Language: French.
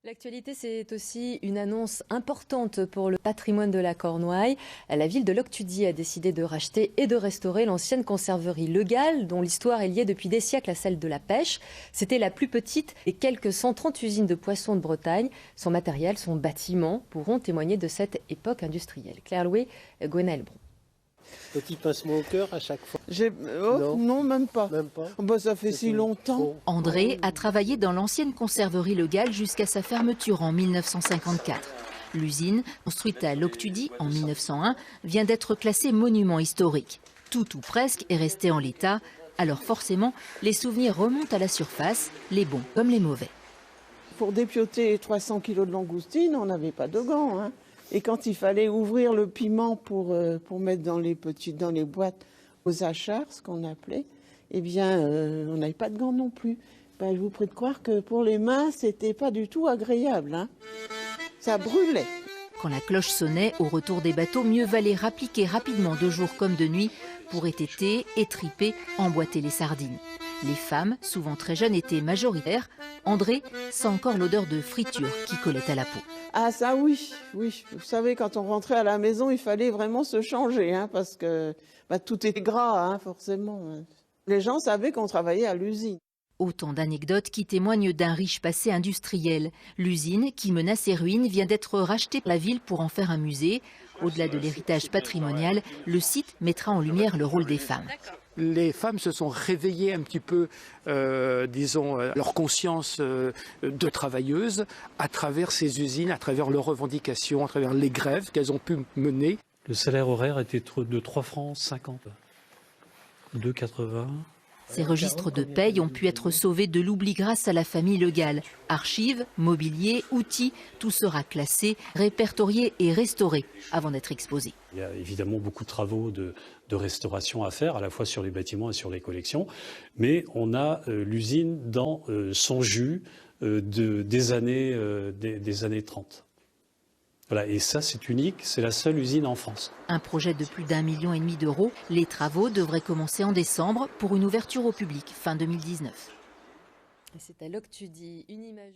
L'actualité, c'est aussi une annonce importante pour le patrimoine de la Cornouaille. La ville de Loctudy a décidé de racheter et de restaurer l'ancienne conserverie Le Gall, dont l'histoire est liée depuis des siècles à celle de la pêche. C'était la plus petite des quelques 130 usines de poissons de Bretagne. Son matériel, son bâtiment pourront témoigner de cette époque industrielle. Claire Loué, Gwenaël Bron. Petit pincement au cœur à chaque fois. Non, même pas. Même pas. Bah, ça fait si longtemps. André a travaillé dans l'ancienne conserverie Le Gall jusqu'à sa fermeture en 1954. L'usine, construite à Loctudy en 1901, vient d'être classée monument historique. Tout ou presque est resté en l'état, alors forcément, les souvenirs remontent à la surface, les bons comme les mauvais. Pour dépioter 300 kilos de langoustine, on n'avait pas de gants, hein. Et quand il fallait ouvrir le piment pour mettre dans les boîtes aux achats, ce qu'on appelait, eh bien, on n'avait pas de gants non plus. Ben, je vous prie de croire que pour les mains, c'était pas du tout agréable, hein. Ça brûlait. Quand la cloche sonnait, au retour des bateaux, mieux valait rappliquer rapidement de jour comme de nuit pour étêter, étriper, emboîter les sardines. Les femmes, souvent très jeunes, étaient majoritaires. André sent encore l'odeur de friture qui collait à la peau. Ah ça oui. Vous savez, quand on rentrait à la maison, il fallait vraiment se changer, hein, parce que tout est gras, hein, forcément. Les gens savaient qu'on travaillait à l'usine. Autant d'anecdotes qui témoignent d'un riche passé industriel. L'usine, qui menace ses ruines, vient d'être rachetée par la ville pour en faire un musée. Au-delà de l'héritage patrimonial, le site mettra en lumière le rôle des femmes. Les femmes se sont réveillées un petit peu, leur conscience de travailleuses à travers ces usines, à travers leurs revendications, à travers les grèves qu'elles ont pu mener. Le salaire horaire était de 3 francs 50, 2,80. Ces registres de paye ont pu être sauvés de l'oubli grâce à la famille Le Gall. Archives, mobilier, outils, tout sera classé, répertorié et restauré avant d'être exposé. Il y a évidemment beaucoup de travaux de restauration à faire, à la fois sur les bâtiments et sur les collections. Mais on a l'usine dans son jus des années 30. Voilà, et ça, c'est unique, c'est la seule usine en France. Un projet de plus d'1,5 million d'euros. Les travaux devraient commencer en décembre pour une ouverture au public fin 2019. C'est à Loctudy, une image.